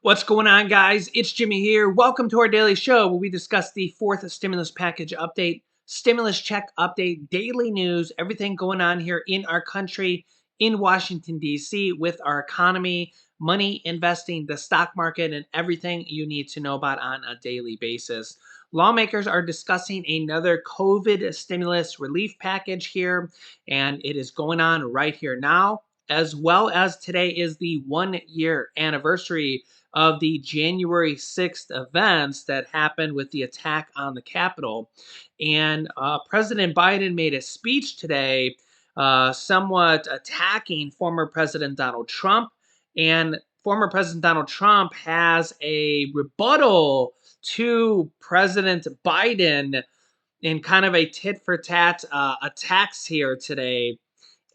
What's going on, guys? It's Jimmy here. Welcome to our daily show where we discuss the fourth stimulus package update, stimulus check update, daily news, everything going on here in our country, in Washington, D.C., with our economy, money, investing, the stock market, and everything you need to know about on a daily basis. Lawmakers are discussing another COVID stimulus relief package here, and it is going on right here now, as well as today is the 1 year anniversary of the January 6th events that happened with the attack on the Capitol. And President Biden made a speech today, somewhat attacking former President Donald Trump. And former President Donald Trump has a rebuttal to President Biden in kind of a tit for tat attacks here today.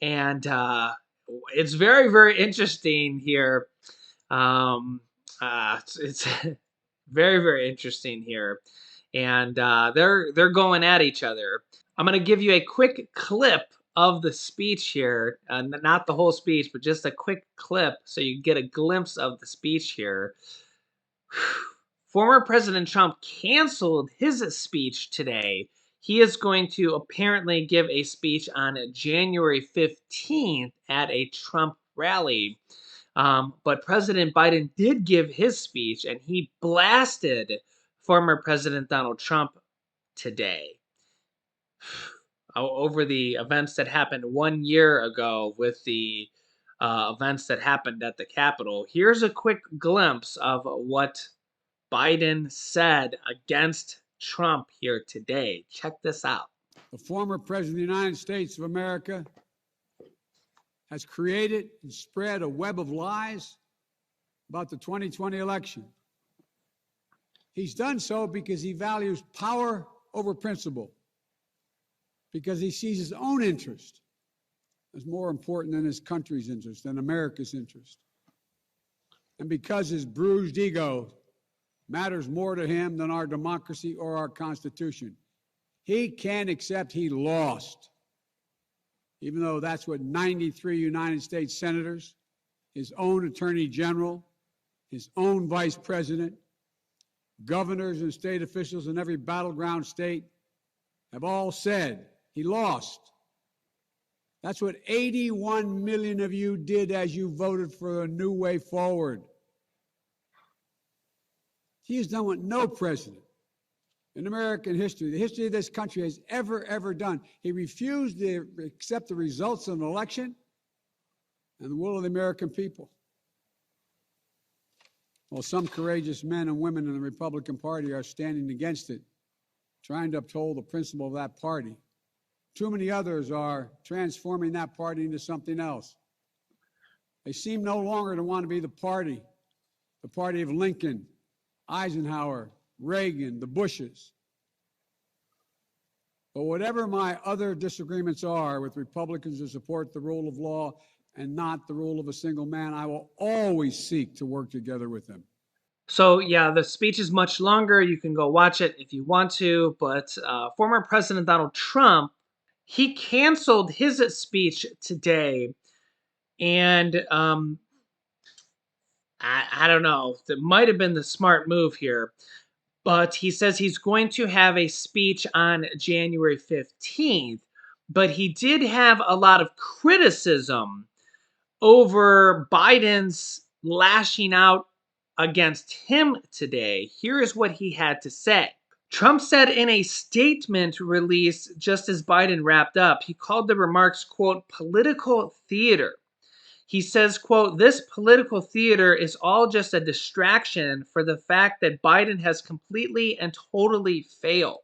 And it's very, very interesting here. It's very, very interesting here, and they're going at each other. I'm gonna give you a quick clip of the speech here, not the whole speech, but just a quick clip so you get a glimpse of the speech here. Former President Trump canceled his speech today. He is going to apparently give a speech on January 15th at a Trump rally. But President Biden did give his speech and he blasted former President Donald Trump today over the events that happened 1 year ago with the events that happened at the Capitol. Here's a quick glimpse of what Biden said against Trump here today. Check this out. The former President of the United States of America has created and spread a web of lies about the 2020 election. He's done so because he values power over principle, because he sees his own interest as more important than his country's interest, than America's interest, and because his bruised ego matters more to him than our democracy or our Constitution. He can't accept he lost, even though that's what 93 United States senators, his own attorney general, his own vice president, governors and state officials in every battleground state have all said he lost. That's what 81 million of you did as you voted for a new way forward. He has done what no president in American history, the history of this country, has ever done. He refused to accept the results of an election and the will of the American people. Well, some courageous men and women in the Republican Party are standing against it, trying to uphold the principle of that party. Too many others are transforming that party into something else. They seem no longer to want to be the party of Lincoln, Eisenhower, Reagan, the Bushes. But whatever my other disagreements are with Republicans who support the rule of law and not the rule of a single man, I will always seek to work together with them. So, yeah, the speech is much longer. You can go watch it if you want to. But former President Donald Trump, he canceled his speech today. And I don't know. That might have been the smart move here. But he says he's going to have a speech on January 15th. But he did have a lot of criticism over Biden's lashing out against him today. Here is what he had to say. Trump said in a statement released just as Biden wrapped up, he called the remarks, quote, political theater. He says, quote, this political theater is all just a distraction for the fact that Biden has completely and totally failed.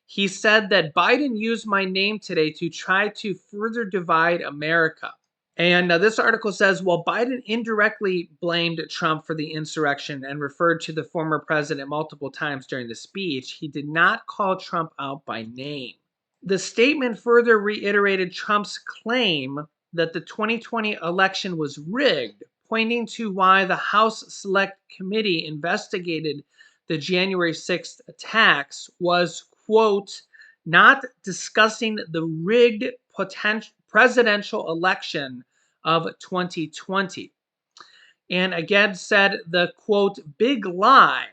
He said that Biden used my name today to try to further divide America. And this article says, while Biden indirectly blamed Trump for the insurrection and referred to the former president multiple times during the speech, he did not call Trump out by name. The statement further reiterated Trump's claim that the 2020 election was rigged, pointing to why the House Select Committee investigated the January 6th attacks was, quote, not discussing the rigged presidential election of 2020. and again said the quote, big lie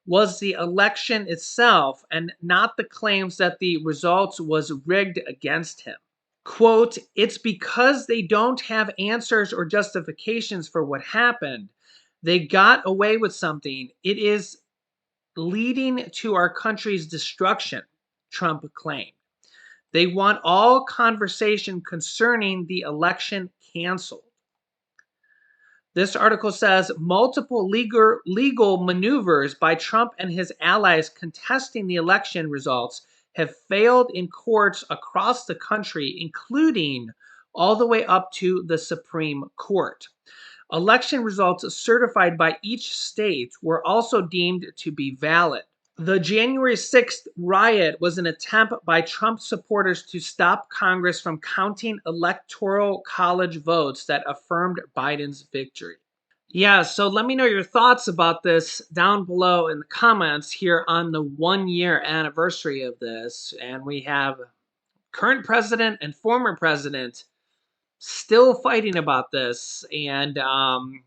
was the election itself and not the claims that the results was rigged against him. Quote, it's because they don't have answers or justifications for what happened. They got away with something. It is leading to our country's destruction, Trump claimed. They want all conversation concerning the election canceled. This article says multiple legal maneuvers by Trump and his allies contesting the election results have failed in courts across the country, including all the way up to the Supreme Court. Election results certified by each state were also deemed to be valid. The January 6th riot was an attempt by Trump supporters to stop Congress from counting electoral college votes that affirmed Biden's victory. Yeah, so let me know your thoughts about this down below in the comments here on the 1 year anniversary of this. And we have current president and former president still fighting about this. And the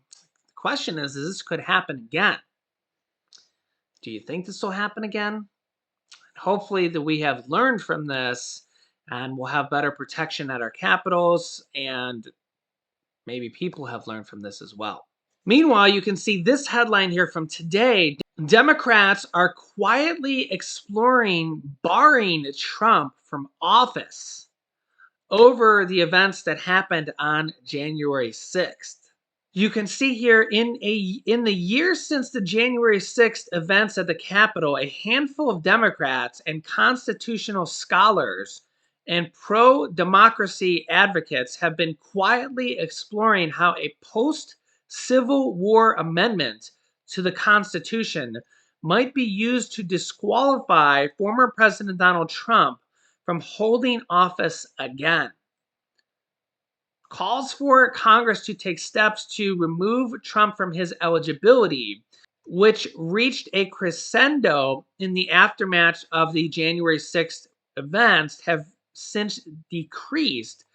question is this could happen again. Do you think this will happen again? Hopefully that we have learned from this and we'll have better protection at our capitals, and maybe people have learned from this as well. Meanwhile, you can see this headline here from today. Democrats are quietly exploring barring Trump from office over the events that happened on January 6th. You can see here in the years since the January 6th events at the Capitol, a handful of Democrats and constitutional scholars and pro-democracy advocates have been quietly exploring how a post-Civil War amendment to the Constitution might be used to disqualify former President Donald Trump from holding office again. Calls for Congress to take steps to remove Trump from his eligibility, which reached a crescendo in the aftermath of the January 6th events, have since decreased.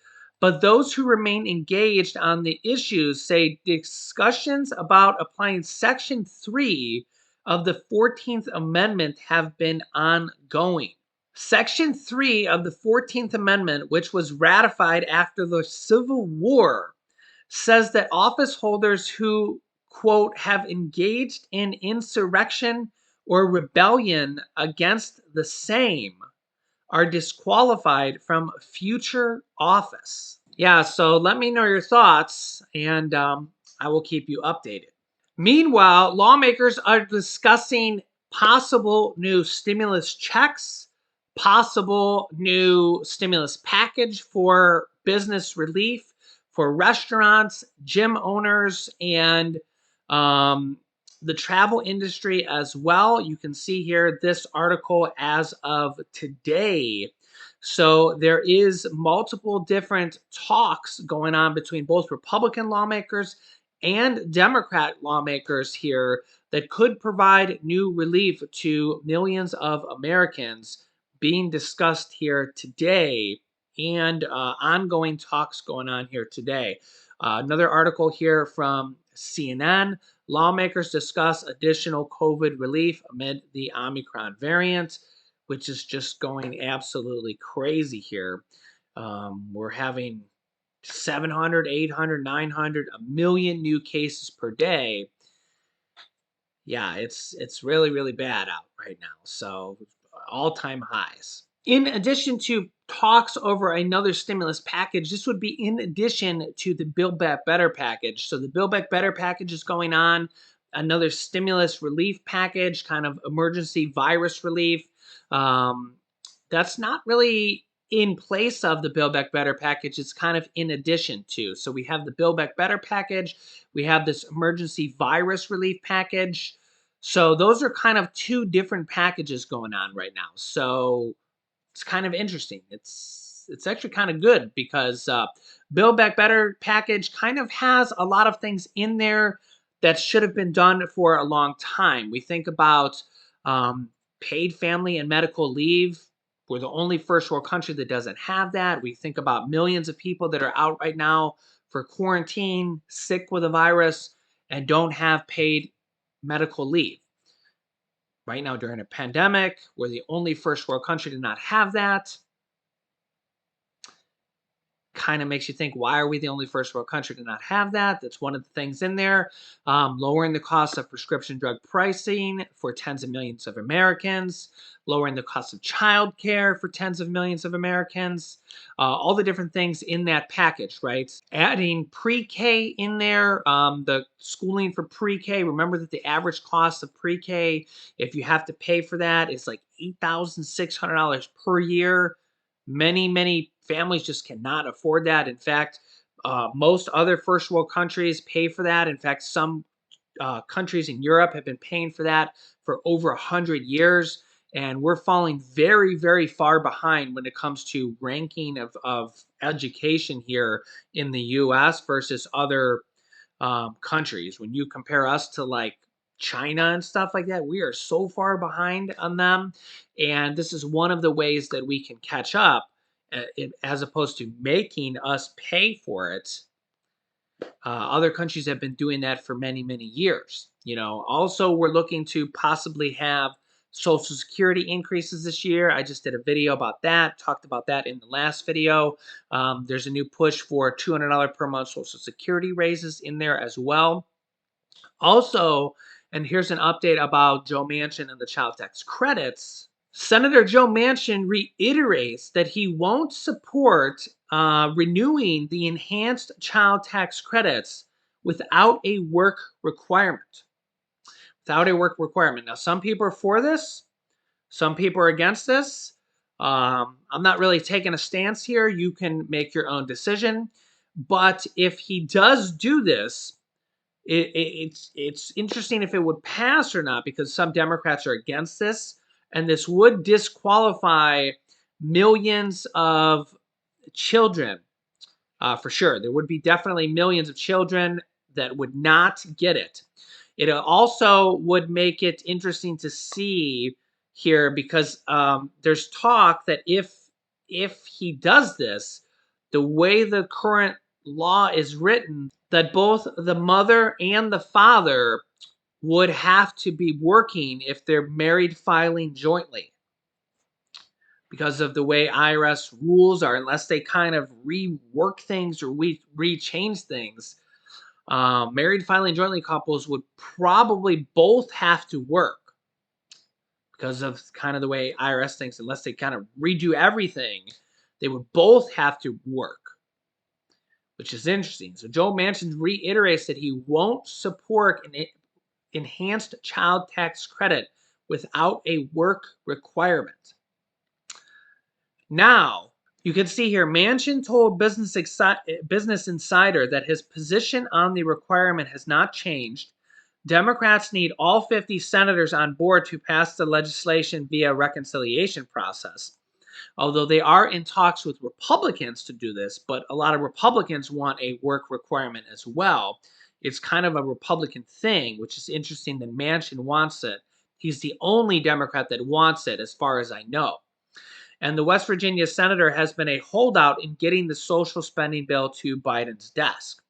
But those who remain engaged on the issues say discussions about applying Section 3 of the 14th Amendment have been ongoing. Section 3 of the 14th Amendment, which was ratified after the Civil War, says that office holders who, quote, have engaged in insurrection or rebellion against the same are disqualified from future office. Yeah, so let me know your thoughts, and I will keep you updated. Meanwhile, lawmakers are discussing possible new stimulus checks, possible new stimulus package for business relief for restaurants, gym owners, and the travel industry as well. You can see here this article as of today. So there is multiple different talks going on between both Republican lawmakers and Democrat lawmakers here that could provide new relief to millions of Americans being discussed here today, and ongoing talks going on here today. Another article here from CNN. Lawmakers discuss additional COVID relief amid the Omicron variant, which is just going absolutely crazy here. We're having 700, 800, 900, a million new cases per day. Yeah, it's really, really bad out right now. So all-time highs. In addition to talks over another stimulus package, this would be in addition to the Build Back Better package. So the Build Back Better package is going on, another stimulus relief package, kind of emergency virus relief. That's not really in place of the Build Back Better package. It's kind of in addition to. So we have the Build Back Better package. We have this emergency virus relief package. So those are kind of two different packages going on right now. So it's kind of interesting. It's actually kind of good because Build Back Better package kind of has a lot of things in there that should have been done for a long time. We think about paid family and medical leave. We're the only first world country that doesn't have that. We think about millions of people that are out right now for quarantine, sick with a virus, and don't have paid medical leave. Right now, during a pandemic, we're the only first world country to not have that. Kind of makes you think, why are we the only first world country to not have that? That's one of the things in there. Lowering the cost of prescription drug pricing for tens of millions of Americans, lowering the cost of childcare for tens of millions of Americans, all the different things in that package, right? Adding pre-K in there, the schooling for pre-K. Remember that the average cost of pre-K, if you have to pay for that, is like $8,600 per year. Many families just cannot afford that. In fact, most other first world countries pay for that. In fact, some countries in Europe have been paying for that for over 100 years. And we're falling very far behind when it comes to ranking of education here in the US versus other countries. When you compare us to like China and stuff like that, we are so far behind on them. And this is one of the ways that we can catch up, as opposed to making us pay for it. Other countries have been doing that for many years. Also, we're looking to possibly have Social Security increases this year. I just did a video about that, talked about that in the last video. There's a new push for $200 per month Social Security raises in there as well. Also, and here's an update about Joe Manchin and the child tax credits. Senator Joe Manchin reiterates that he won't support renewing the enhanced child tax credits without a work requirement. Without a work requirement. Now, some people are for this, some people are against this. I'm not really taking a stance here. You can make your own decision. But if he does do this, it's interesting if it would pass or not, because some Democrats are against this, and this would disqualify millions of children, for sure. There would be definitely millions of children that would not get it. It also would make it interesting to see here, because there's talk that if he does this, the way the current law is written, that both the mother and the father would have to be working if they're married filing jointly, because of the way IRS rules are, unless they kind of rework things or re-change things. Married filing jointly couples would probably both have to work because of kind of the way IRS thinks. Unless they kind of redo everything, they would both have to work, which is interesting. So Joe Manchin reiterates that he won't support an enhanced child tax credit without a work requirement. Now, you can see here, Manchin told Business Insider that his position on the requirement has not changed. Democrats need all 50 senators on board to pass the legislation via reconciliation process. Although they are in talks with Republicans to do this, but a lot of Republicans want a work requirement as well. It's kind of a Republican thing, which is interesting that Manchin wants it. He's the only Democrat that wants it, as far as I know. And the West Virginia senator has been a holdout in getting the social spending bill to Biden's desk.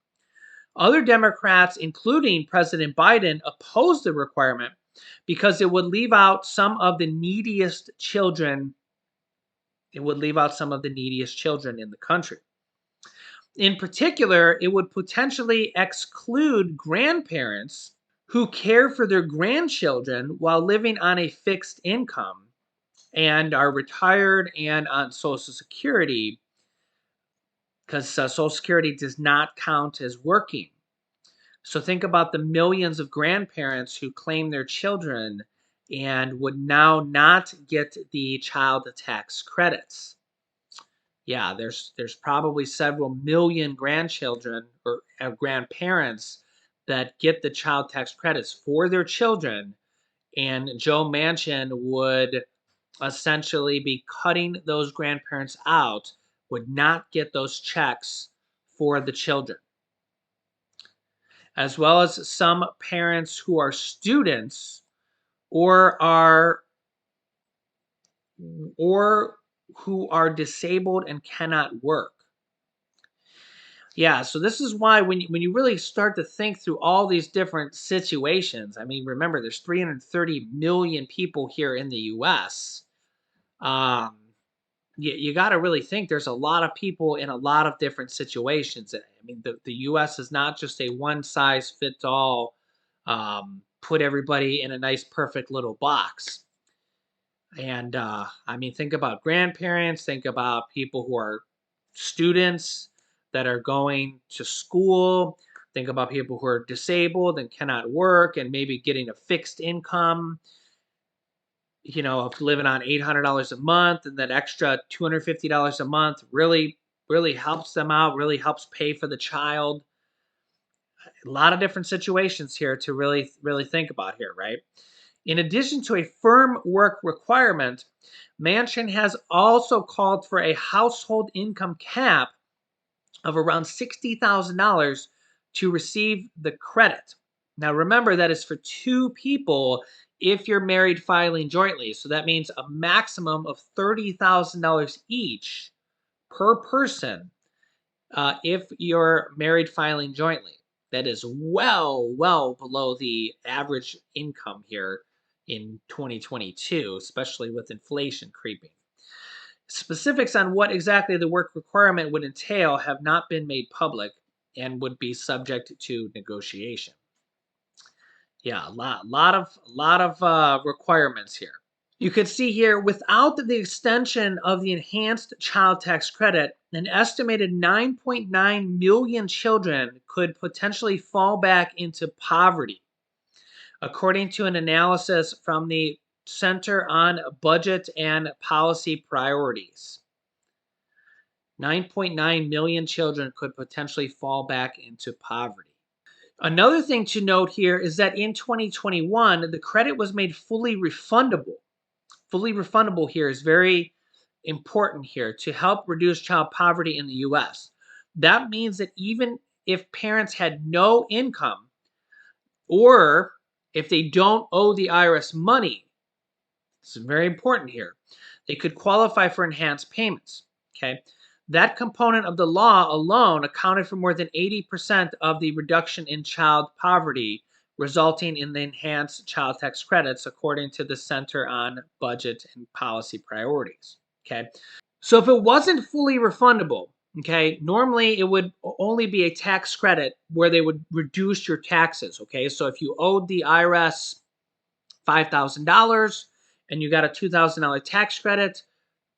Other Democrats, including President Biden, oppose the requirement because it would leave out some of the neediest children. It would leave out some of the neediest children in the country. In particular, it would potentially exclude grandparents who care for their grandchildren while living on a fixed income and are retired and on Social Security, because Social Security does not count as working. So think about the millions of grandparents who claim their children and would now not get the child tax credits. Yeah, there's probably several million grandchildren or grandparents that get the child tax credits for their children, and Joe Manchin would essentially be cutting those grandparents out, would not get those checks for the children, as well as some parents who are students or who are disabled and cannot work. Yeah, so this is why when you really start to think through all these different situations, I mean, remember there's 330 million people here in the US. Um, you got to really think there's a lot of people in a lot of different situations. I mean, the US is not just a one size fits all, put everybody in a nice, perfect little box. And I mean, think about grandparents, think about people who are students that are going to school, think about people who are disabled and cannot work and maybe getting a fixed income, of living on $800 a month, and that extra $250 a month really helps them out, really helps pay for the child. A lot of different situations here to really think about here, right? In addition to a firm work requirement, Manchin has also called for a household income cap of around $60,000 to receive the credit. Now, remember that is for two people if you're married filing jointly. So that means a maximum of $30,000 each per person if you're married filing jointly. That is well below the average income here in 2022, especially with inflation creeping. Specifics on what exactly the work requirement would entail have not been made public and would be subject to negotiation. Yeah, a lot of requirements here. You can see here, without the extension of the enhanced child tax credit, an estimated 9.9 million children could potentially fall back into poverty, according to an analysis from the Center on Budget and Policy Priorities. 9.9 million children could potentially fall back into poverty. Another thing to note here is that in 2021, the credit was made fully refundable. Fully refundable here is very important here to help reduce child poverty in the US. That means that even if parents had no income or if they don't owe the IRS money, this is very important here, they could qualify for enhanced payments. Okay. That component of the law alone accounted for more than 80% of the reduction in child poverty, resulting in the enhanced child tax credits, according to the Center on Budget and Policy Priorities. Okay. So if it wasn't fully refundable, okay, normally it would only be a tax credit where they would reduce your taxes. Okay. So if you owed the IRS $5,000 and you got a $2,000 tax credit,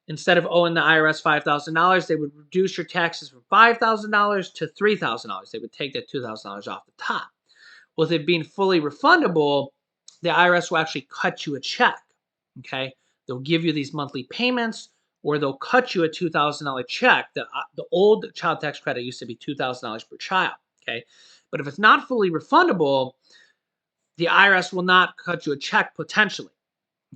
instead of owing the IRS $5,000, they would reduce your taxes from $5,000 to $3,000. They would take that $2,000 off the top. With it being fully refundable, the IRS will actually cut you a check. Okay, they'll give you these monthly payments, or they'll cut you a $2,000 check. The old child tax credit used to be $2,000 per child. Okay, but if it's not fully refundable, the IRS will not cut you a check potentially.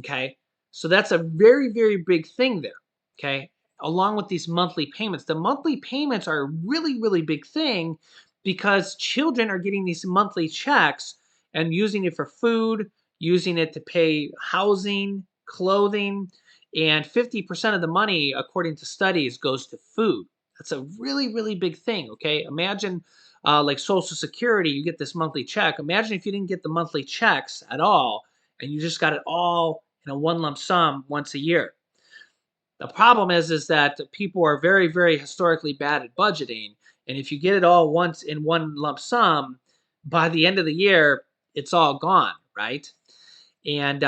Okay. So that's a very big thing there. Okay. Along with these monthly payments, the monthly payments are a really big thing because children are getting these monthly checks and using it for food, using it to pay housing, clothing, and 50% of the money, according to studies, goes to food. That's a really big thing. Okay. Imagine like Social Security, you get this monthly check. Imagine if you didn't get the monthly checks at all and you just got it all in a one lump sum once a year. The problem is that people are very historically bad at budgeting, and if you get it all once in one lump sum, by the end of the year, it's all gone, right? And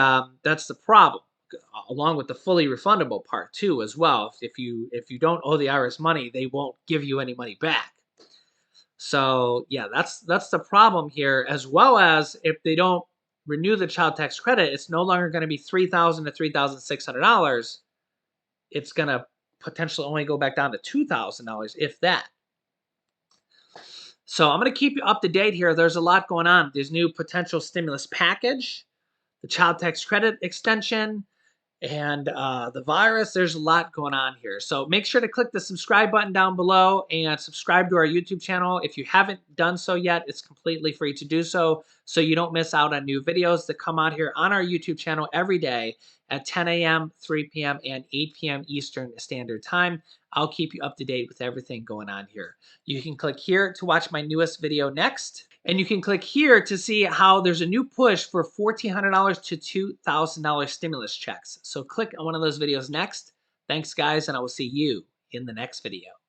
that's the problem, along with the fully refundable part too, as well. If you don't owe the IRS money, they won't give you any money back. So yeah, that's the problem here, as well as if they don't renew the child tax credit, it's no longer going to be $3,000 to $3,600. It's going to potentially only go back down to $2,000, if that. So I'm going to keep you up to date here. There's a lot going on. There's new potential stimulus package, the child tax credit extension, and the virus. There's a lot going on here. So make sure to click the subscribe button down below and subscribe to our YouTube channel. If you haven't done so yet, it's completely free to do so, so you don't miss out on new videos that come out here on our YouTube channel every day at 10 a.m., 3 p.m., and 8 p.m. Eastern Standard Time. I'll keep you up to date with everything going on here. You can click here to watch my newest video next. And you can click here to see how there's a new push for $1,400 to $2,000 stimulus checks. So click on one of those videos next. Thanks, guys, and I will see you in the next video.